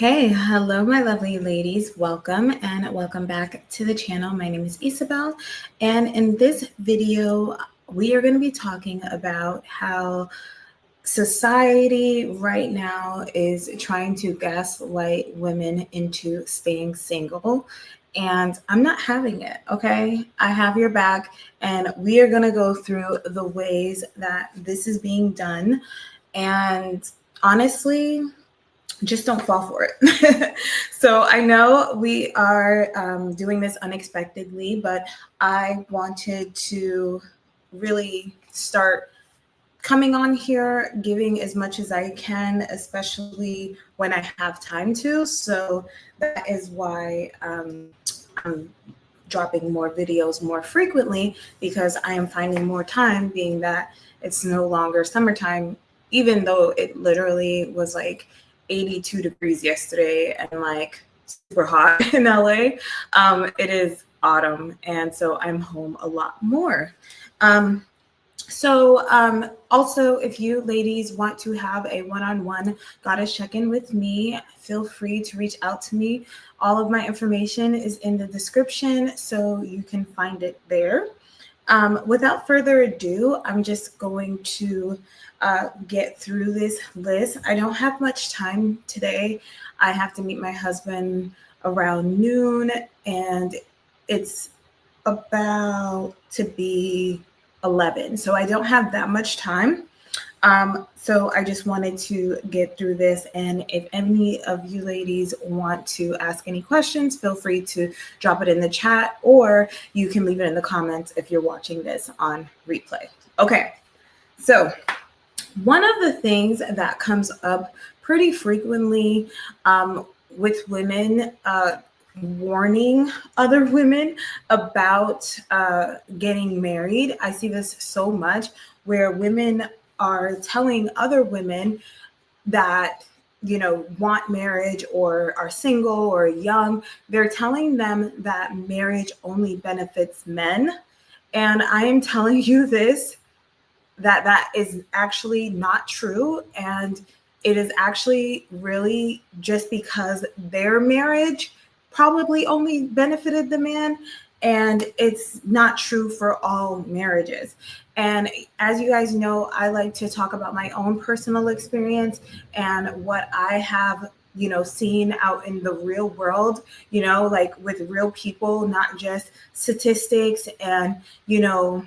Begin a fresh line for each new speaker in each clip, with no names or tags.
Okay, hello, my lovely ladies. Welcome and welcome back to the channel. My name is Isabel, and in this video, we are going to be talking about how society right now is trying to gaslight women into staying single. And I'm not having it, okay? I have your back, and we are going to go through the ways that this is being done. And honestly, just don't fall for it. So I know we are doing this unexpectedly, but I wanted to really start coming on here, giving as much as I can, especially when I have time to. So that is why I'm dropping more videos more frequently, because I am finding more time, being that it's no longer summertime, even though it literally was like 82 degrees yesterday and like super hot in LA. It is autumn, and so I'm home a lot more. Also, if you ladies want to have a one-on-one goddess check-in with me, feel free to reach out to me. All of my information is in the description, so you can find it there. Without further ado, I'm just going to get through this list. I don't have much time today. I have to meet my husband around noon, and it's about to be 11. So I don't have that much time. So I just wanted to get through this. And if any of you ladies want to ask any questions, feel free to drop it in the chat, or you can leave it in the comments if you're watching this on replay. Okay, so one of the things that comes up pretty frequently with women warning other women about getting married. I see this so much, where women are telling other women that, you know, want marriage or are single or young. They're telling them that marriage only benefits men. And I am telling you this, that is actually not true. And it is actually really just because their marriage probably only benefited the man, and it's not true for all marriages. And as you guys know, I like to talk about my own personal experience and what I have, you know, seen out in the real world, you know, like with real people, not just statistics and, you know,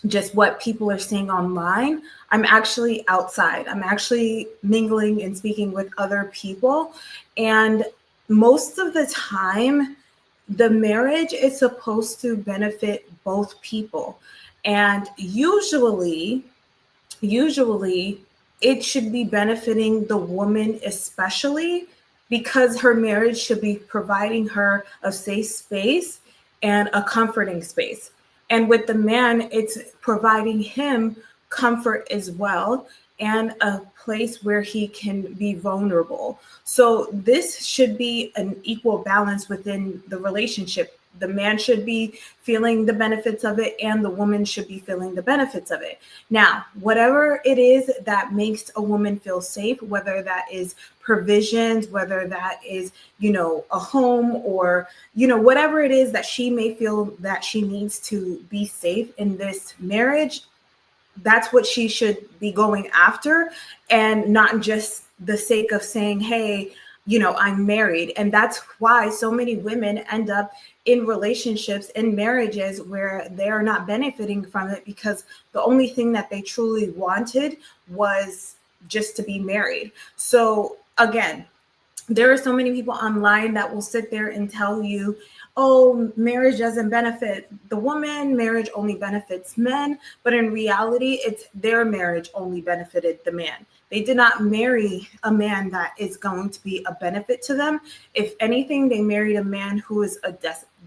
just what people are seeing online. I'm actually outside. I'm actually mingling and speaking with other people. And most of the time, the marriage is supposed to benefit both people. And usually it should be benefiting the woman, especially because her marriage should be providing her a safe space and a comforting space. And with the man, it's providing him comfort as well, and a place where he can be vulnerable. So this should be an equal balance within the relationship. The man should be feeling the benefits of it, and the woman should be feeling the benefits of it. Now, whatever it is that makes a woman feel safe, whether that is provisions, whether that is, you know, a home, or, you know, whatever it is that she may feel that she needs to be safe in this marriage, that's what she should be going after, and not just the sake of saying, hey, you know, I'm married. And that's why so many women end up in relationships, in marriages, where they are not benefiting from it, because the only thing that they truly wanted was just to be married. So again, there are so many people online that will sit there and tell you, oh, marriage doesn't benefit the woman, marriage only benefits men. But in reality, it's their marriage only benefited the man. They did not marry a man that is going to be a benefit to them. If anything, they married a man who is a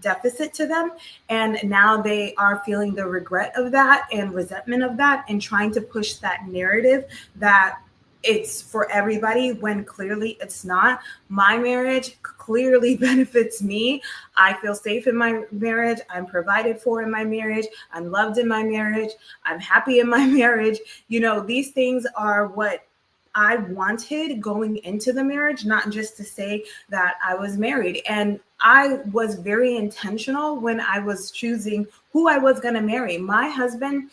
deficit to them. And now they are feeling the regret of that and resentment of that, and trying to push that narrative that it's for everybody, when clearly it's not. My marriage clearly benefits me. I feel safe in my marriage. I'm provided for in my marriage. I'm loved in my marriage. I'm happy in my marriage. You know, these things are what I wanted going into the marriage, not just to say that I was married. And I was very intentional when I was choosing who I was going to marry. My husband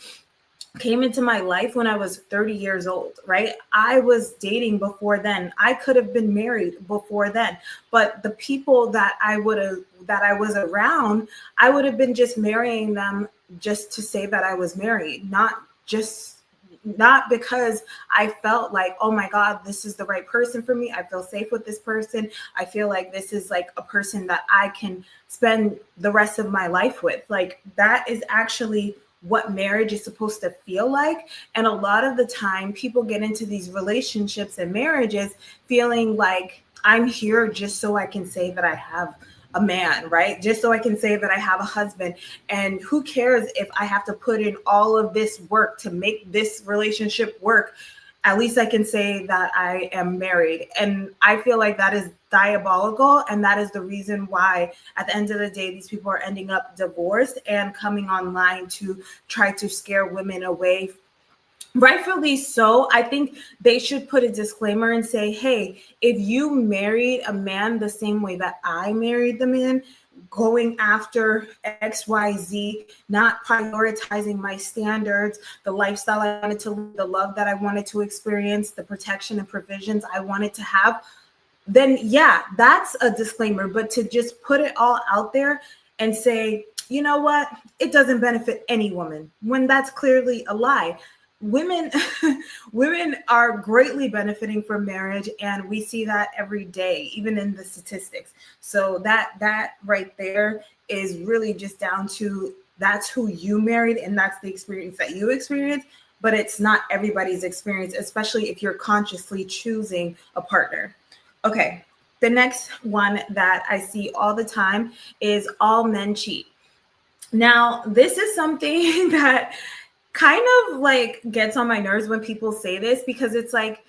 came into my life when I was 30 years old, right? I was dating before then. I could have been married before then, but the people that I was around, I would have been just marrying them just to say that I was married, not because I felt like, oh my God, this is the right person for me. I feel safe with this person. I feel like this is like a person that I can spend the rest of my life with. Like, that is actually what marriage is supposed to feel like. And a lot of the time, people get into these relationships and marriages feeling like, I'm here just so I can say that I have a man, right? Just so I can say that I have a husband. And who cares if I have to put in all of this work to make this relationship work? At least I can say that I am married. And I feel like that is diabolical. And that is the reason why, at the end of the day, these people are ending up divorced and coming online to try to scare women away. Rightfully so. I think they should put a disclaimer and say, hey, if you married a man the same way that I married the man, going after XYZ, not prioritizing my standards, the lifestyle I wanted to live, the love that I wanted to experience, the protection and provisions I wanted to have, then yeah, that's a disclaimer. But to just put it all out there and say, you know what, it doesn't benefit any woman, when that's clearly a lie. Women women are greatly benefiting from marriage, and we see that every day, even in the statistics. So that right there is really just down to, that's who you married and that's the experience that you experienced, but it's not everybody's experience, especially if you're consciously choosing a partner. Okay, the next one that I see all the time is all men cheat. Now, this is something that kind of like gets on my nerves when people say this, because it's like,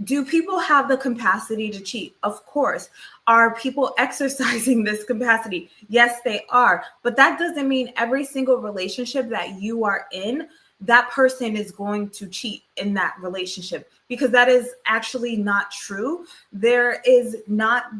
do people have the capacity to cheat? Of course. Are people exercising this capacity? Yes, they are. But that doesn't mean every single relationship that you are in, that person is going to cheat in that relationship, because that is actually not true. There is not,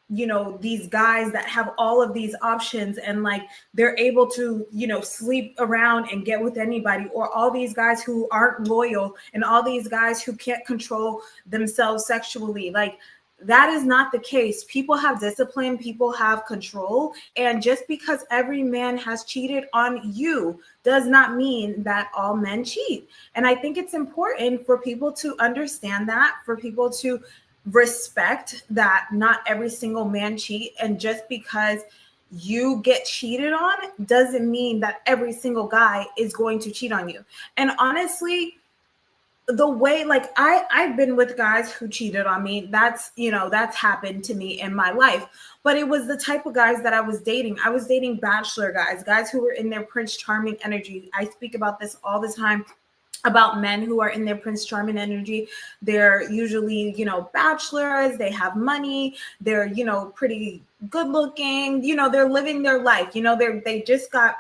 these guys that have all of these options and like they're able to, sleep around and get with anybody, or all these guys who aren't loyal and all these guys who can't control themselves sexually. Like, that is not the case. People have discipline, people have control. And just because every man has cheated on you does not mean that all men cheat. And I think it's important for people to understand that, for people to respect that not every single man cheat. And just because you get cheated on doesn't mean that every single guy is going to cheat on you. And honestly, the way, like, I've been with guys who cheated on me. That's happened to me in my life. But it was the type of guys that I was dating. I was dating bachelor guys who were in their Prince Charming energy. I speak about this all the time, about men who are in their Prince Charming energy. They're usually, bachelors, they have money, they're, pretty good looking, they're living their life, they just got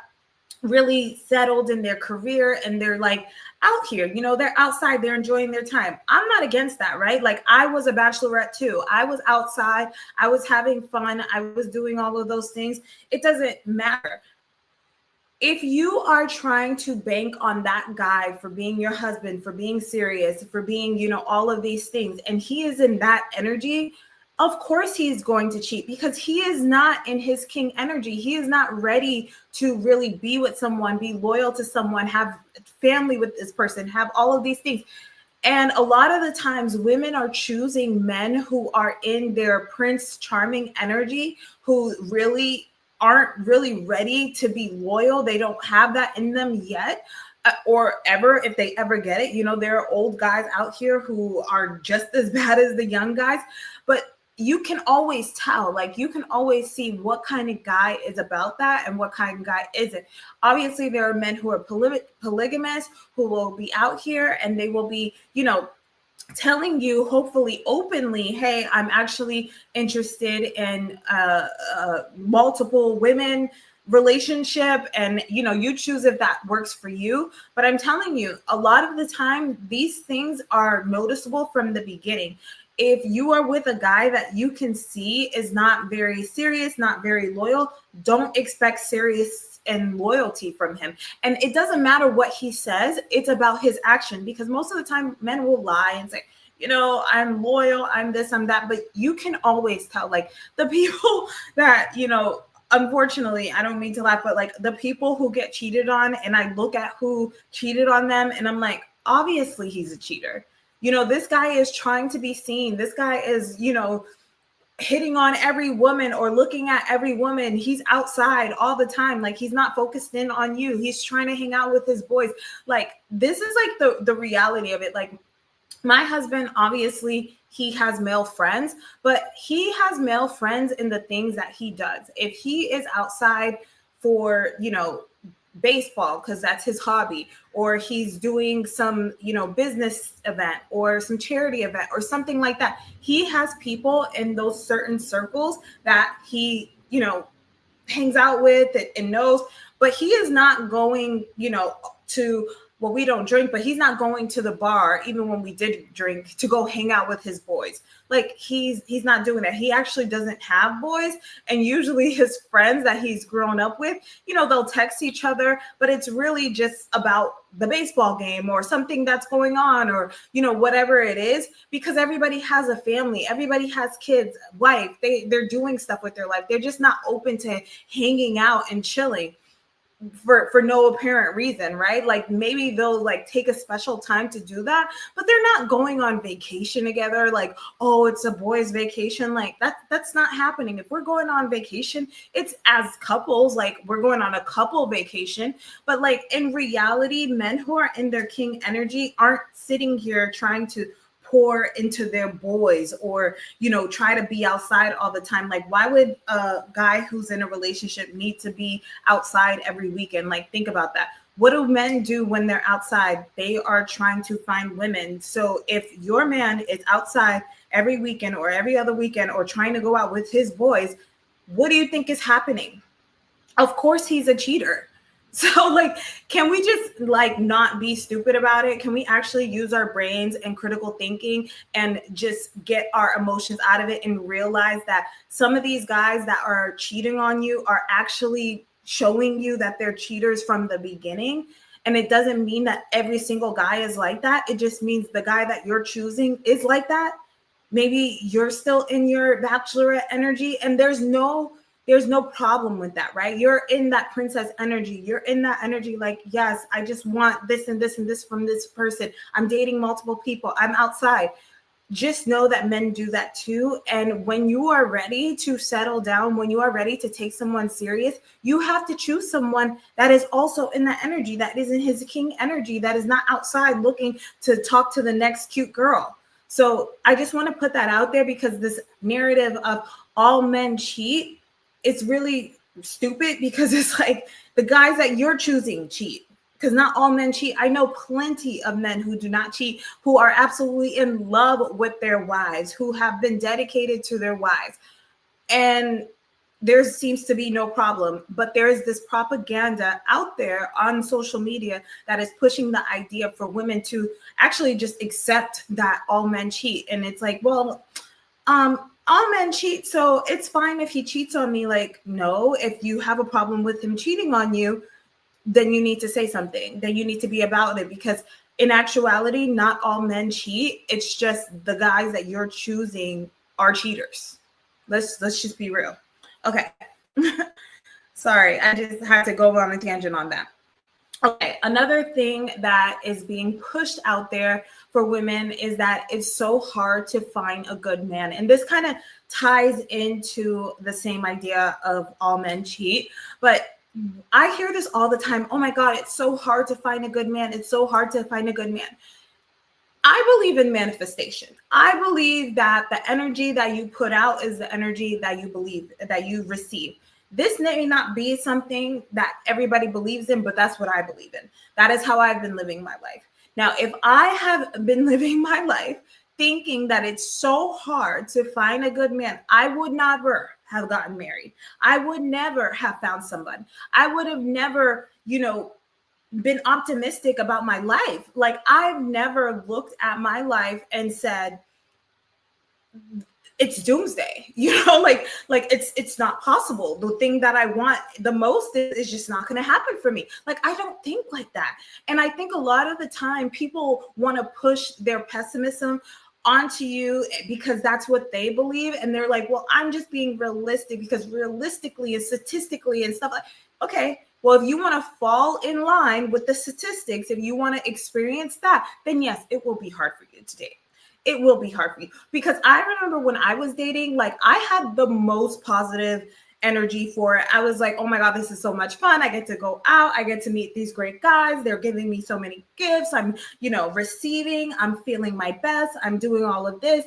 really settled in their career and they're like out here, they're outside, they're enjoying their time. I'm not against that, right? Like, I was a bachelorette too. I was outside, I was having fun, I was doing all of those things. It doesn't matter. If you are trying to bank on that guy for being your husband, for being serious, for being, all of these things, and he is in that energy, of course he's going to cheat, because he is not in his king energy. He is not ready to really be with someone, be loyal to someone, have family with this person, have all of these things. And a lot of the times women are choosing men who are in their Prince Charming energy, who really aren't really ready to be loyal. They don't have that in them yet, or ever, if they ever get it. There are old guys out here who are just as bad as the young guys, but you can always tell, like, you can always see what kind of guy is about that and what kind of guy isn't. Obviously, there are men who are polygamous, who will be out here and they will be, telling you, hopefully openly, hey, I'm actually interested in multiple women, relationship, and you choose if that works for you. But I'm telling you, a lot of the time these things are noticeable from the beginning. If you are with a guy that you can see is not very serious, not very loyal, don't expect serious and loyalty from him. And it doesn't matter what he says, it's about his action, because most of the time men will lie and say, I'm loyal, I'm this, I'm that, but you can always tell. Like the people that, unfortunately, I don't mean to laugh, but like the people who get cheated on, and I look at who cheated on them and I'm like, obviously he's a cheater. This guy is trying to be seen. This guy is, hitting on every woman or looking at every woman. He's outside all the time. Like he's not focused in on you. He's trying to hang out with his boys. Like this is like the reality of it. Like my husband, obviously he has male friends, but he has male friends in the things that he does. If he is outside for, baseball because that's his hobby, or he's doing some business event or some charity event or something like that, he has people in those certain circles that he hangs out with and knows. But he is not going to, well, we don't drink, but he's not going to the bar, even when we did drink, to go hang out with his boys. Like he's not doing that. He actually doesn't have boys. And usually his friends that he's grown up with, they'll text each other, but it's really just about the baseball game or something that's going on, or, whatever it is, because everybody has a family, everybody has kids, wife, they're doing stuff with their life. They're just not open to hanging out and chilling for no apparent reason, right? Like maybe they'll like take a special time to do that, but they're not going on vacation together. Like, oh, it's a boys' vacation. Like that's not happening. If we're going on vacation, it's as couples, like we're going on a couple vacation. But like in reality, men who are in their king energy aren't sitting here trying to pour into their boys or try to be outside all the time. Like why would a guy who's in a relationship need to be outside every weekend? Like think about that. What do men do when they're outside? They are trying to find women. So if your man is outside every weekend or every other weekend or trying to go out with his boys, what do you think is happening? Of course he's a cheater. So like, can we just like not be stupid about it? Can we actually use our brains and critical thinking and just get our emotions out of it and realize that some of these guys that are cheating on you are actually showing you that they're cheaters from the beginning? And it doesn't mean that every single guy is like that. It just means the guy that you're choosing is like that. Maybe you're still in your bachelorette energy and there's no problem with that, right? You're in that princess energy. You're in that energy like, yes, I just want this and this and this from this person. I'm dating multiple people. I'm outside. Just know that men do that too. And when you are ready to settle down, when you are ready to take someone serious, you have to choose someone that is also in that energy, that is in his king energy, that is not outside looking to talk to the next cute girl. So I just want to put that out there, because this narrative of all men cheat, it's really stupid, because it's like the guys that you're choosing cheat, because not all men cheat. I know plenty of men who do not cheat, who are absolutely in love with their wives, who have been dedicated to their wives. And there seems to be no problem. But there is this propaganda out there on social media that is pushing the idea for women to actually just accept that all men cheat. And it's like, well, all men cheat, so it's fine if he cheats on me. Like, no, if you have a problem with him cheating on you, then you need to say something. Then you need to be about it, because in actuality, not all men cheat. It's just the guys that you're choosing are cheaters. Let's just be real. Okay. Sorry, I just had to go on a tangent on that. Okay, another thing that is being pushed out there for women is that it's so hard to find a good man. And this kind of ties into the same idea of all men cheat. But I hear this all the time. Oh my God, it's so hard to find a good man. It's so hard to find a good man. I believe in manifestation. I believe that the energy that you put out is the energy that you believe, that you receive. This may not be something that everybody believes in, but that's what I believe in. That is how I've been living my life. Now, if I have been living my life thinking that it's so hard to find a good man, I would never have gotten married. I would never have found someone. I would have never, been optimistic about my life. Like, I've never looked at my life and said, it's doomsday, like it's not possible. The thing that I want the most is just not going to happen for me. Like, I don't think like that. And I think a lot of the time people want to push their pessimism onto you because that's what they believe. And they're like, well, I'm just being realistic because realistically and statistically and stuff like, okay, well, if you want to fall in line with the statistics, if you want to experience that, then yes, it will be hard for you to date. It will be hard for you, because I remember when I was dating, like, I had the most positive energy for it. I was like, oh my God, this is so much fun. I get to go out. I get to meet these great guys. They're giving me so many gifts. I'm, receiving, I'm feeling my best. I'm doing all of this.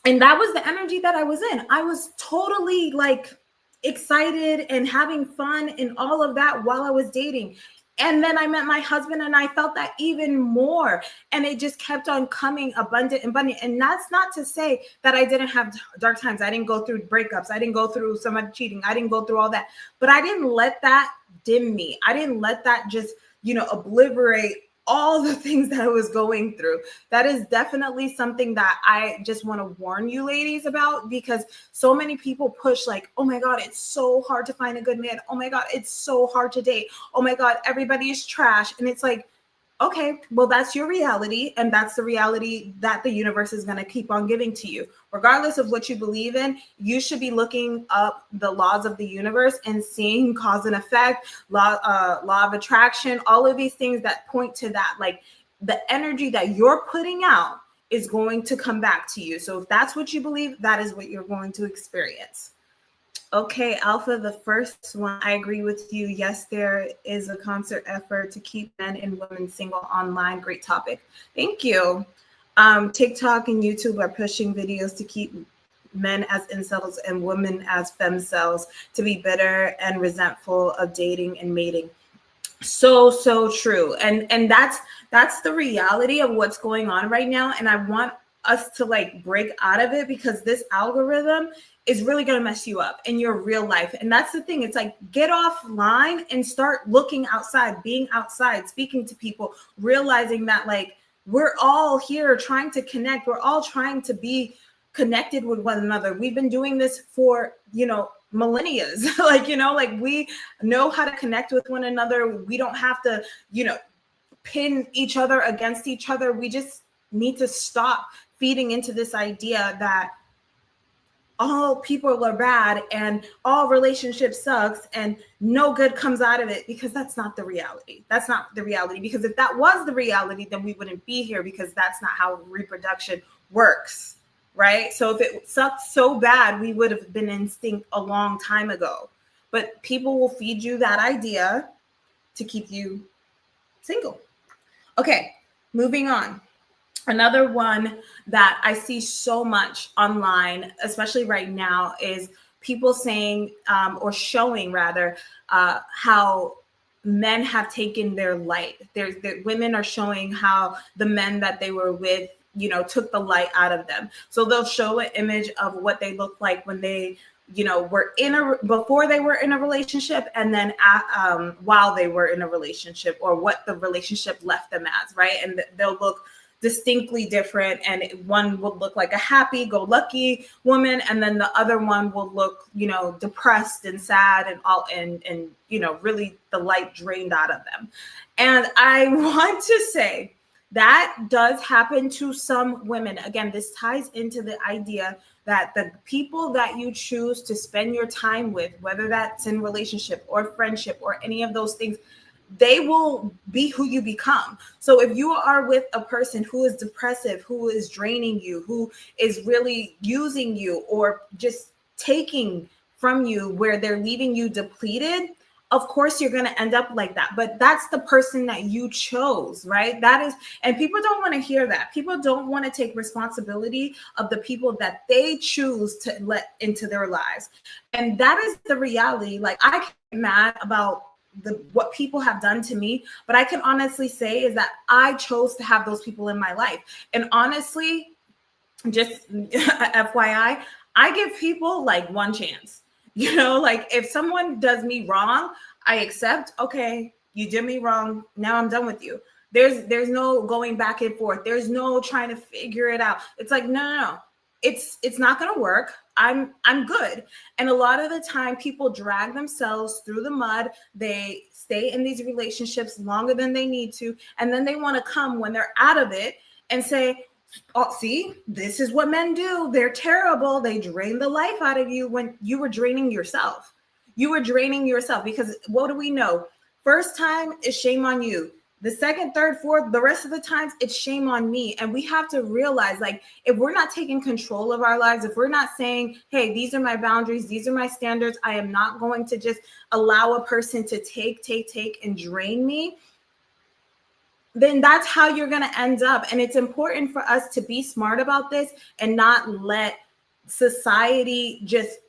And that was the energy that I was in. I was totally like excited and having fun and all of that while I was dating. And then I met my husband and I felt that even more. And it just kept on coming abundant. And that's not to say that I didn't have dark times. I didn't go through breakups. I didn't go through somebody cheating. I didn't go through all that. But I didn't let that dim me. I didn't let that just, obliterate all the things that I was going through. That is definitely something that I just want to warn you ladies about, because so many people push like, oh my God, it's so hard to find a good man. Oh my God, it's so hard to date. Oh my God, everybody is trash. And it's like, okay, well, that's your reality. And that's the reality that the universe is going to keep on giving to you. Regardless of what you believe in, you should be looking up the laws of the universe and seeing cause and effect, law of attraction, all of these things that point to that. Like, the energy that you're putting out is going to come back to you. So if that's what you believe, that is what you're going to experience. Okay, Alpha, the first one, I agree with you. Yes, there is a concert effort to keep men and women single online. Great topic. Thank you. TikTok and YouTube are pushing videos to keep men as incels and women as femcells, to be bitter and resentful of dating and mating. So true. And that's the reality of what's going on right now. And I want us to like break out of it, because this algorithm is really going to mess you up in your real life. And that's the thing. It's like, get offline and start looking outside, being outside, speaking to people, realizing that like, we're all here trying to connect. We're all trying to be connected with one another. We've been doing this for, millennia. like we know how to connect with one another. We don't have to, pin each other against each other. We just need to stop feeding into this idea that all people are bad and all relationships sucks and no good comes out of it, because that's not the reality. That's not the reality. Because if that was the reality, then we wouldn't be here, because that's not how reproduction works, right? So if it sucked so bad, we would have been extinct a long time ago. But people will feed you that idea to keep you single. Okay, moving on. Another one that I see so much online, especially right now, is people saying or showing rather how men have taken their light. Women are showing how the men that they were with, took the light out of them. So they'll show an image of what they look like when they, were before they were in a relationship, and then while they were in a relationship, or what the relationship left them as, right? And they'll look distinctly different, and one will look like a happy-go-lucky woman, and then the other one will look, depressed and sad and all, and really the light drained out of them. And I want to say that does happen to some women. Again, this ties into the idea that the people that you choose to spend your time with, whether that's in relationship or friendship or any of those things, they will be who you become. So if you are with a person who is depressive, who is draining you, who is really using you or just taking from you, where they're leaving you depleted, of course you're going to end up like that. But that's the person that you chose, right? That is, and people don't want to hear that. People don't want to take responsibility of the people that they choose to let into their lives. And that is the reality. Like, I get mad about what people have done to me, but I can honestly say is that I chose to have those people in my life. And honestly, just FYI, I give people like one chance. Like if someone does me wrong, I accept, okay, you did me wrong. Now I'm done with you. There's no going back and forth. There's no trying to figure it out. It's like, no. It's not going to work. I'm good. And a lot of the time people drag themselves through the mud. They stay in these relationships longer than they need to. And then they want to come when they're out of it and say, oh, see, this is what men do. They're terrible. They drain the life out of you when you were draining yourself. You were draining yourself because what do we know? First time is shame on you. The second, third, fourth, the rest of the times it's shame on me. And we have to realize, like, if we're not taking control of our lives, if we're not saying, hey, these are my boundaries, these are my standards, I am not going to just allow a person to take and drain me, then that's how you're going to end up. And it's important for us to be smart about this and not let society just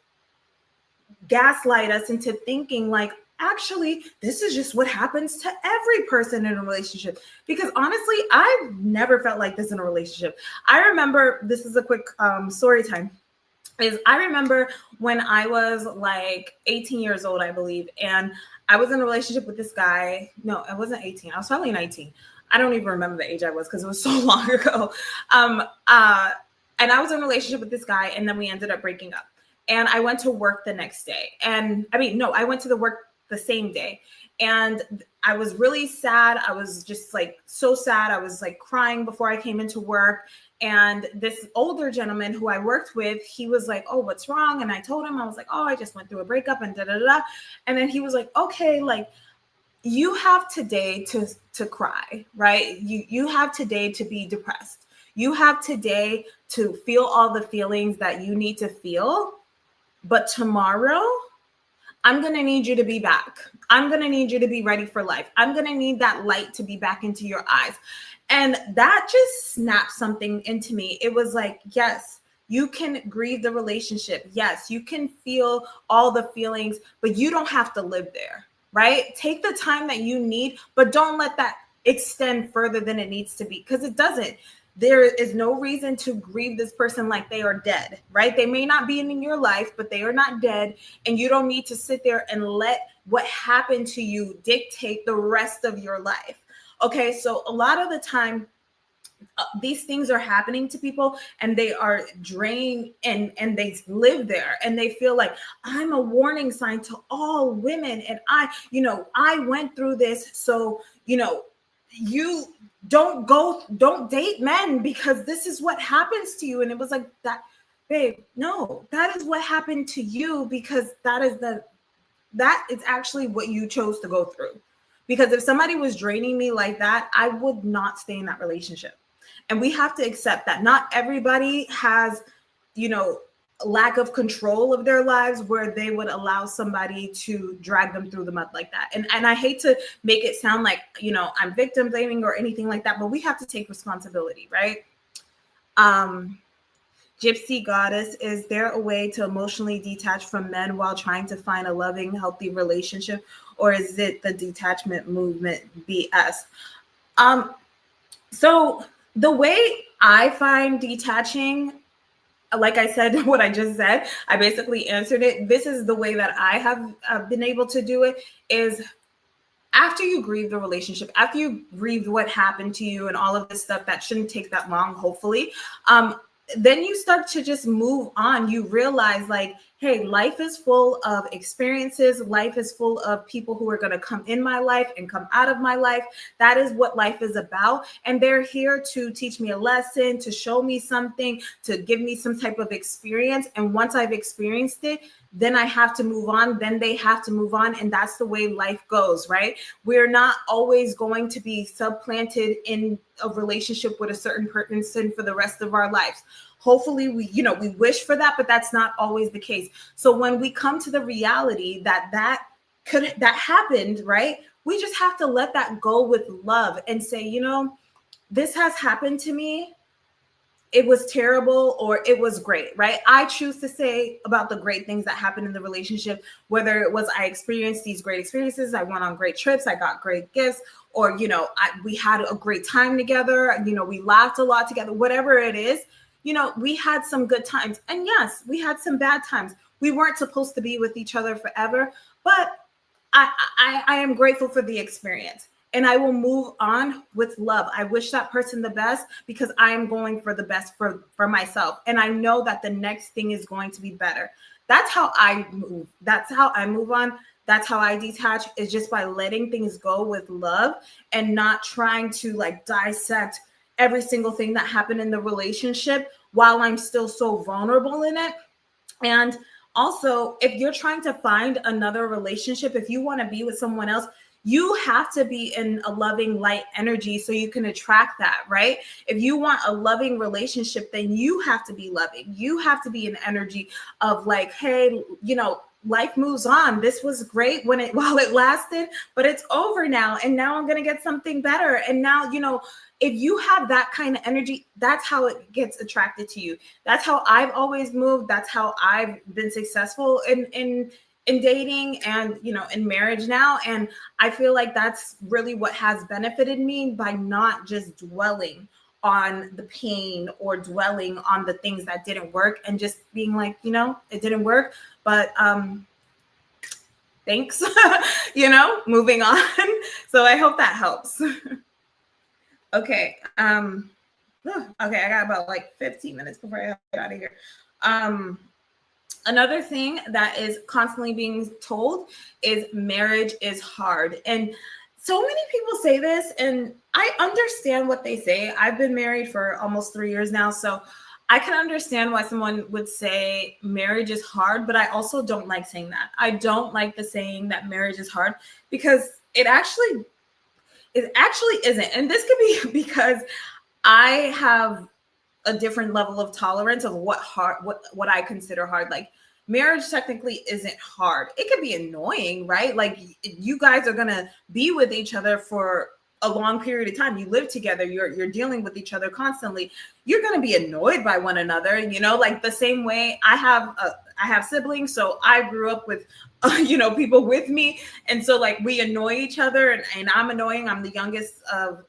gaslight us into thinking like, actually, this is just what happens to every person in a relationship. Because honestly, I've never felt like this in a relationship. I remember, this is a quick story time, is I remember when I was like 18 years old, I believe, and I was in a relationship with this guy. No, I wasn't 18. I was probably 19. I don't even remember the age I was because it was so long ago. And I was in a relationship with this guy, and then we ended up breaking up. And I went to work the next day. And I went to the work the same day. And I was really sad. I was just like so sad. I was like crying before I came into work. And this older gentleman who I worked with, he was like, oh, what's wrong? And I told him, I was like, oh, I just went through a breakup and da-da-da. And then he was like, okay, like, you have today to cry, right? You have today to be depressed. You have today to feel all the feelings that you need to feel. But tomorrow, I'm going to need you to be back. I'm going to need you to be ready for life. I'm going to need that light to be back into your eyes. And that just snapped something into me. It was like, yes, you can grieve the relationship. Yes, you can feel all the feelings, but you don't have to live there, right? Take the time that you need, but don't let that extend further than it needs to be, because it doesn't. There is no reason to grieve this person like they are dead, right? They may not be in your life, but they are not dead. And you don't need to sit there and let what happened to you dictate the rest of your life. Okay, so a lot of the time, these things are happening to people and they are drained and they live there and they feel like, I'm a warning sign to all women. And I went through this. So, you don't date men because this is what happens to you. And it was like, that, babe, no, that is what happened to you because that is actually what you chose to go through. Because if somebody was draining me like that, I would not stay in that relationship. And we have to accept that not everybody has, lack of control of their lives where they would allow somebody to drag them through the mud like that. And I hate to make it sound like, I'm victim blaming or anything like that, but we have to take responsibility, right? Gypsy Goddess, is there a way to emotionally detach from men while trying to find a loving, healthy relationship? Or is it the detachment movement BS? So the way I find detaching, like I said, what I just said, I basically answered it. This is the way that I have been able to do it, is after you grieve the relationship, after you grieve what happened to you and all of this stuff that shouldn't take that long, hopefully, then you start to just move on. You realize like, hey, life is full of experiences. Life is full of people who are going to come in my life and come out of my life. That is what life is about. And they're here to teach me a lesson, to show me something, to give me some type of experience. And once I've experienced it, then I have to move on. Then they have to move on. And that's the way life goes, right? We're not always going to be supplanted in a relationship with a certain person for the rest of our lives. Hopefully we wish for that, but that's not always the case. So when we come to the reality that happened, right? We just have to let that go with love and say, this has happened to me. It was terrible or it was great, right? I choose to say about the great things that happened in the relationship, whether it was I experienced these great experiences, I went on great trips, I got great gifts, or, we had a great time together, we laughed a lot together, whatever it is. we had some good times. And yes, we had some bad times. We weren't supposed to be with each other forever, but I am grateful for the experience, and I will move on with love. I wish that person the best because I am going for the best for myself. And I know that the next thing is going to be better. That's how I move. That's how I move on. That's how I detach, is just by letting things go with love and not trying to like dissect every single thing that happened in the relationship while I'm still so vulnerable in it. And also, if you're trying to find another relationship, if you want to be with someone else, you have to be in a loving light energy so you can attract that, right? If you want a loving relationship, then you have to be loving. You have to be an energy of like, hey, life moves on. This was great while it lasted, but it's over now. And now I'm going to get something better. And now, if you have that kind of energy, that's how it gets attracted to you. That's how I've always moved. That's how I've been successful in dating and, in marriage now. And I feel like that's really what has benefited me, by not just dwelling on the pain or dwelling on the things that didn't work and just being like, it didn't work, but thanks, moving on. So I hope that helps. Okay. Okay, I got about like 15 minutes before I get out of here. Another thing that is constantly being told is marriage is hard. And so many people say this, and I understand what they say. I've been married for almost 3 years now, so I can understand why someone would say marriage is hard, but I also don't like saying that. I don't like the saying that marriage is hard, because it actually isn't. And this could be because I have a different level of tolerance of what I consider hard. Like, marriage technically isn't hard. It could be annoying, right? Like, you guys are gonna be with each other for a long period of time. You live together, you're dealing with each other constantly. You're going to be annoyed by one another, like the same way I have siblings. So I grew up with, people with me. And so like we annoy each other, and I'm annoying. I'm the youngest of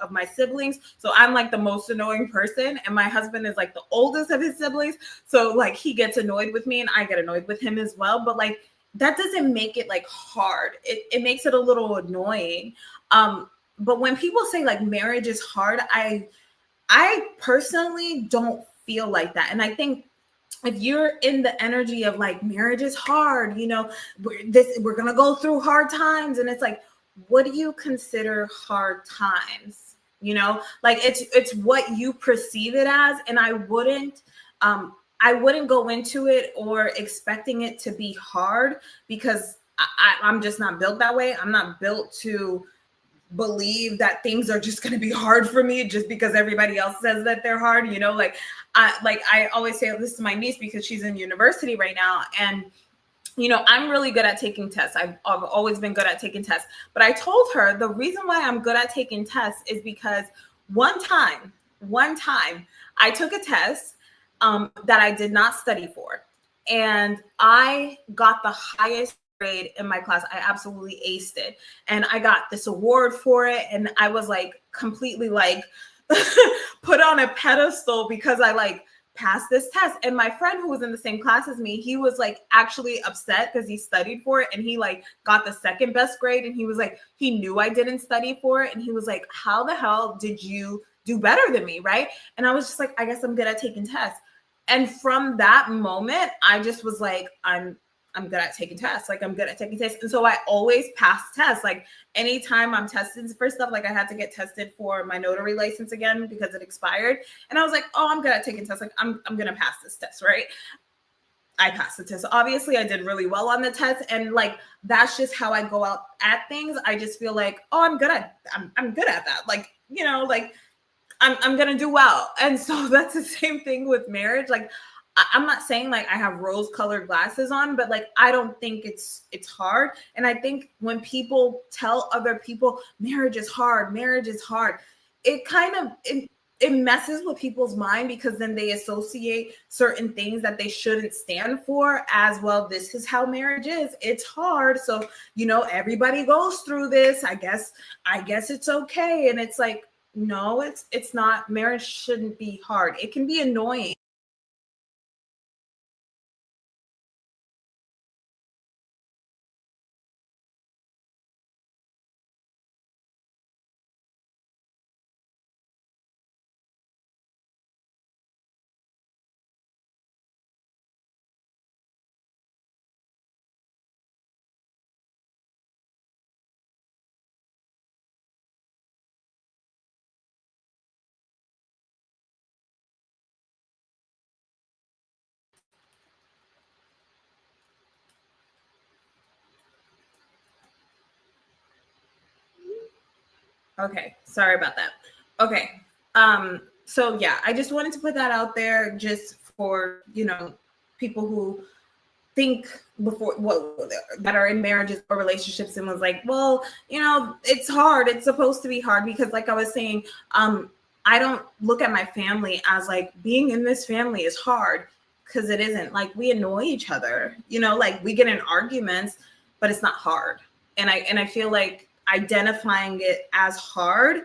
my siblings. So I'm like the most annoying person. And my husband is like the oldest of his siblings. So like he gets annoyed with me and I get annoyed with him as well. But like, that doesn't make it like hard. It makes it a little annoying. But when people say like marriage is hard, I personally don't feel like that. And I think if you're in the energy of like marriage is hard, we're going to go through hard times. And it's like, what do you consider hard times? Like it's what you perceive it as. And I wouldn't go into it or expecting it to be hard, because I'm just not built that way. I'm not built to believe that things are just going to be hard for me just because everybody else says that they're hard. I always say this to my niece, because she's in university right now, and I'm really good at taking tests. I've always been good at taking tests, but I told her the reason why I'm good at taking tests is because one time I took a test that I did not study for, and I got the highest grade in my class. I absolutely aced it, and I got this award for it, and I was like completely like put on a pedestal because I like passed this test. And my friend who was in the same class as me, he was like actually upset because he studied for it, and he like got the second best grade, and he was like, he knew I didn't study for it, and he was like, how the hell did you do better than me, right? And I was just like, I guess I'm good at taking tests. And from that moment, I just was like, I'm good at taking tests. Like, I'm good at taking tests. And so I always pass tests. Like, anytime I'm tested for stuff, like I had to get tested for my notary license again because it expired. And I was like, oh, I'm good at taking tests. Like, I'm going to pass this test, right? I passed the test. Obviously, I did really well on the test. And like, that's just how I go out at things. I just feel like, oh, I'm good at that. Like, like I'm going to do well. And so that's the same thing with marriage. Like, I'm not saying like I have rose-colored glasses on, but like I don't think it's hard. And I think when people tell other people marriage is hard, it kind of it messes with people's mind, because then they associate certain things that they shouldn't stand for as, well, this is how marriage is. It's hard. So, everybody goes through this. I guess it's okay. And it's like, no, it's not. Marriage shouldn't be hard. It can be annoying. Okay, sorry about that. Okay. So yeah, I just wanted to put that out there just for, people who think before that are in marriages or relationships and was like, well, it's hard. It's supposed to be hard because like I was saying, I don't look at my family as like being in this family is hard, because it isn't. Like, we annoy each other, like we get in arguments, but it's not hard. And I feel like identifying it as hard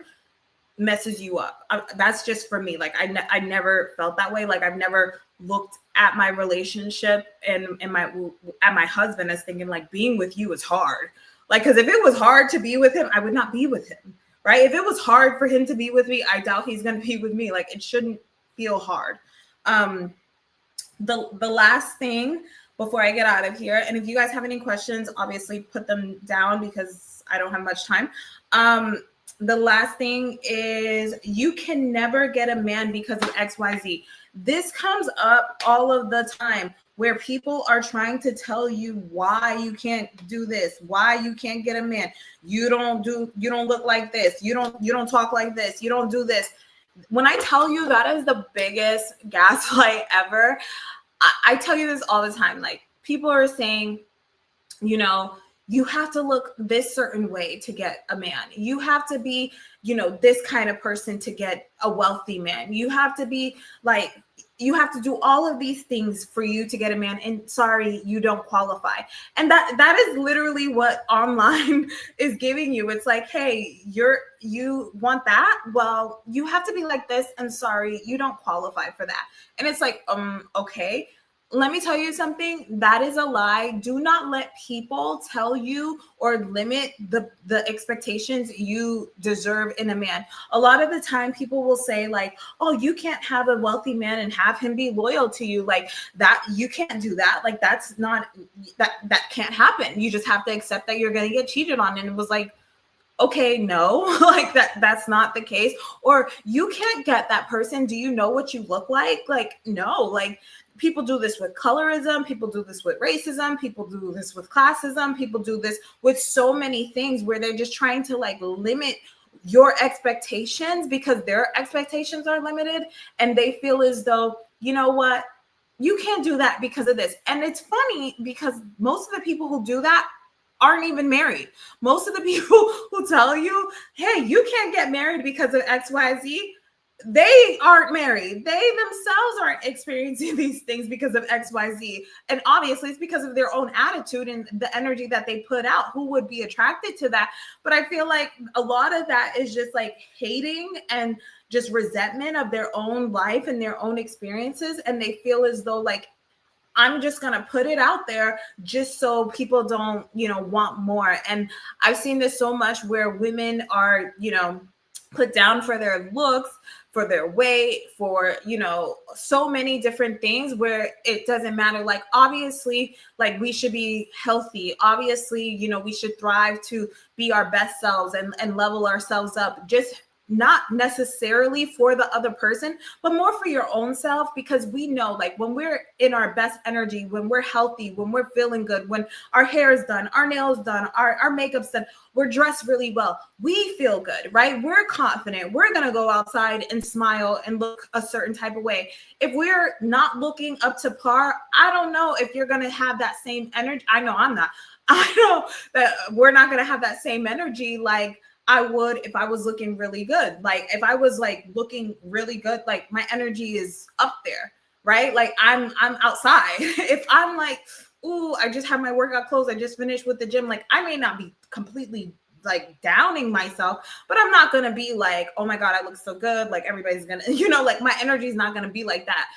messes you up. That's just for me. Like, I never felt that way. Like, I've never looked at my relationship and my husband as thinking like being with you is hard. Like, because if it was hard to be with him, I would not be with him, right? If it was hard for him to be with me, I doubt he's going to be with me. Like, it shouldn't feel hard. The last thing before I get out of here, and if you guys have any questions, obviously put them down because I don't have much time. The last thing is, you can never get a man because of XYZ. This comes up all of the time where people are trying to tell you why you can't do this, why you can't get a man. You don't look like this. You don't talk like this. You don't do this. When I tell you that is the biggest gaslight ever, I tell you this all the time. Like, people are saying, you have to look this certain way to get a man. You have to be, this kind of person to get a wealthy man. You have to be like, you have to do all of these things for you to get a man. And sorry, you don't qualify. And that is literally what online is giving you. It's like, hey, you want that? Well, you have to be like this. And sorry, you don't qualify for that. And it's like, okay. Let me tell you something. That is a lie. Do not let people tell you or limit the expectations you deserve in a man. A lot of the time people will say like, oh, you can't have a wealthy man and have him be loyal to you. Like, that, you can't do that. Like, that's not, that can't happen. You just have to accept that you're going to get cheated on. And it was like, okay, no, like that's not the case. Or, you can't get that person. Do you know what you look like? Like, no, like, people do this with colorism. People do this with racism. People do this with classism. People do this with so many things where they're just trying to like limit your expectations because their expectations are limited. And they feel as though, you know what, you can't do that because of this. And it's funny because most of the people who do that aren't even married. Most of the people who tell you, hey, you can't get married because of XYZ, they aren't married. They themselves aren't experiencing these things because of XYZ. And obviously it's because of their own attitude and the energy that they put out. Who would be attracted to that? But I feel like a lot of that is just like hating and just resentment of their own life and their own experiences. And they feel as though like, I'm just going to put it out there just so people don't, want more. And I've seen this so much where women are, put down for their looks, for their weight, for, so many different things where it doesn't matter. Like, obviously, like, we should be healthy. Obviously, we should thrive to be our best selves and level ourselves up. Just not necessarily for the other person, but more for your own self, because we know like when we're in our best energy, when we're healthy, when we're feeling good, when our hair is done, our nails done, our makeup's done, we're dressed really well, we feel good, right? We're confident. We're going to go outside and smile and look a certain type of way. If we're not looking up to par, I don't know if you're going to have that same energy. I know I'm not. I know that we're not going to have that same energy like I would if I was looking really good. Like, if I was like looking really good, like my energy is up there, right? Like I'm outside. If I'm like, ooh, I just have my workout clothes, I just finished with the gym, like I may not be completely like downing myself, but I'm not going to be like, oh my God, I look so good. Like everybody's going to, like my energy is not going to be like that.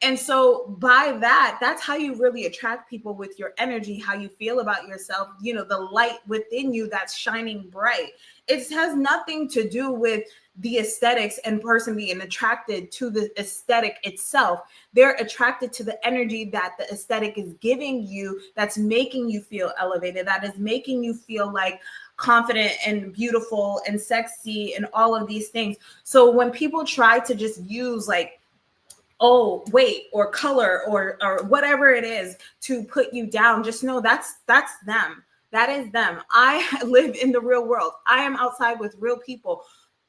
And so by that, that's how you really attract people, with your energy, how you feel about yourself, the light within you that's shining bright. It has nothing to do with the aesthetics and person being attracted to the aesthetic itself. They're attracted to the energy that the aesthetic is giving you, that's making you feel elevated, that is making you feel like confident and beautiful and sexy and all of these things. So when people try to just use like, oh, weight or color or whatever it is to put you down, just know that's them. That is them. I live in the real world. I am outside with real people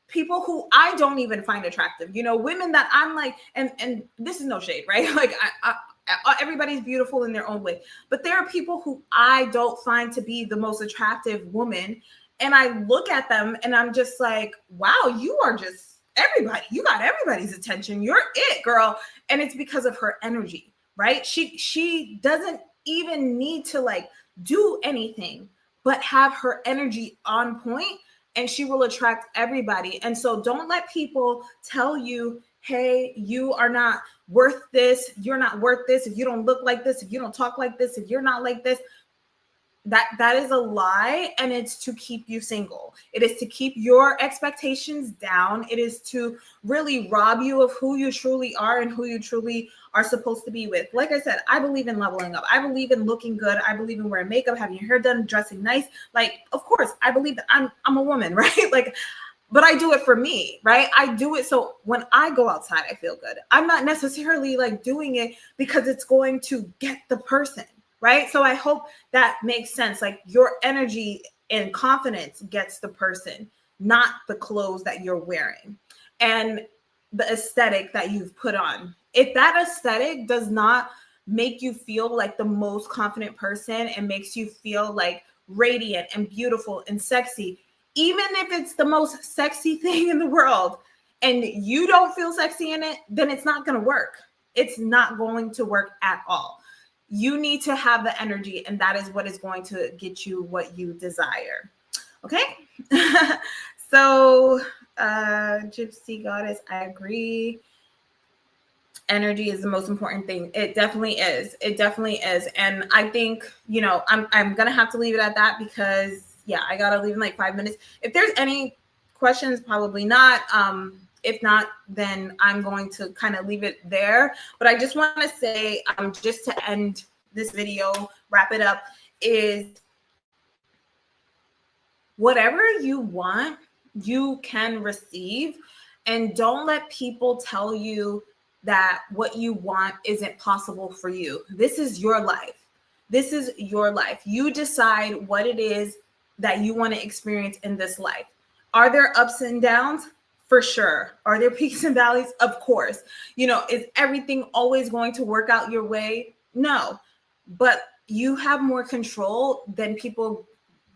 who I don't even find attractive, women that I'm like, and this is no shade, right? Like everybody's beautiful in their own way, but there are people who I don't find to be the most attractive woman. And I look at them and I'm just like, wow, you are just everybody. You got everybody's attention. You're it, girl. And it's because of her energy, right? She doesn't even need to like do anything but have her energy on point, and she will attract everybody. And so don't let people tell you, hey, you are not worth this. You're not worth this. If you don't look like this, if you don't talk like this, if you're not like this, that is a lie. And it's to keep you single. It is to keep your expectations down. It is to really rob you of who you truly are and who you truly are supposed to be with. Like I said, I believe in leveling up. I believe in looking good. I believe in wearing makeup, having your hair done, dressing nice. Like, of course, I believe that I'm a woman, right? Like, but I do it for me, right? I do it so when I go outside, I feel good. I'm not necessarily like doing it because it's going to get the person, right? So I hope that makes sense. Like your energy and confidence gets the person, not the clothes that you're wearing and the aesthetic that you've put on. If that aesthetic does not make you feel like the most confident person and makes you feel like radiant and beautiful and sexy, even if it's the most sexy thing in the world and you don't feel sexy in it, then it's not going to work. It's not going to work at all. You need to have the energy, and that is what is going to get you what you desire. Okay. So Gypsy Goddess, I agree. Energy is the most important thing. It definitely is. It definitely is. And I think, I'm going to have to leave it at that because I got to leave in like 5 minutes. If there's any questions, probably not. If not, then I'm going to kind of leave it there. But I just want to say, just to end this video, wrap it up, is whatever you want, you can receive. And don't let people tell you that what you want isn't possible for you. This is your life. This is your life. You decide what it is that you want to experience in this life. Are there ups and downs? For sure. Are there peaks and valleys? Of course. Is everything always going to work out your way? No. But you have more control than people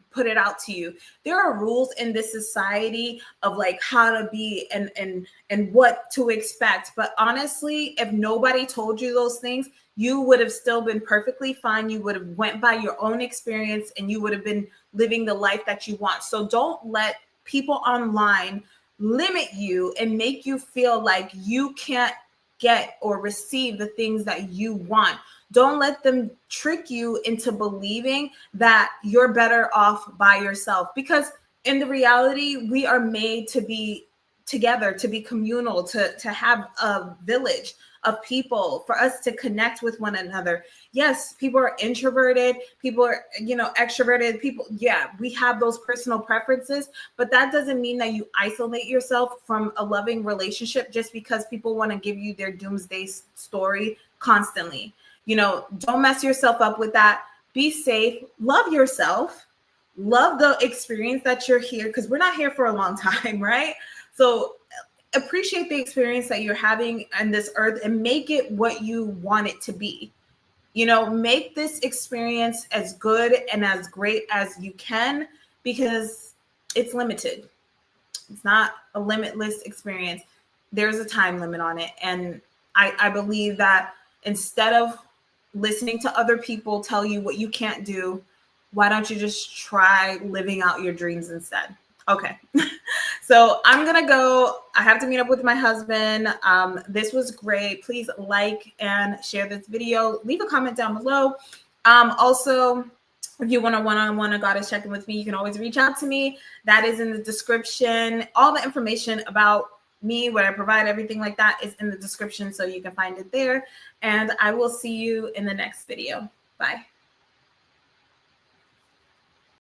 put it out to you. There are rules in this society of like how to be and what to expect. But honestly, if nobody told you those things, you would have still been perfectly fine. You would have went by your own experience and you would have been living the life that you want. So don't let people online limit you and make you feel like you can't get or receive the things that you want. Don't let them trick you into believing that you're better off by yourself, because in the reality, we are made to be together, to be communal, to have a village of people, for us to connect with one another. Yes, people are introverted, people are, extroverted, people. Yeah, we have those personal preferences, but that doesn't mean that you isolate yourself from a loving relationship just because people want to give you their doomsday story constantly. Don't mess yourself up with that. Be safe, love yourself, love the experience that you're here, because we're not here for a long time, right? So appreciate the experience that you're having on this earth and make it what you want it to be. Make this experience as good and as great as you can, because it's limited. It's not a limitless experience. There's a time limit on it. And I believe that instead of listening to other people tell you what you can't do, why don't you just try living out your dreams instead? Okay. So I'm going to go. I have to meet up with my husband. This was great. Please like and share this video. Leave a comment down below. Also, if you want a one-on-one, a goddess check-in with me, you can always reach out to me. That is in the description. All the information about me, what I provide, everything like that is in the description, so you can find it there. And I will see you in the next video. Bye.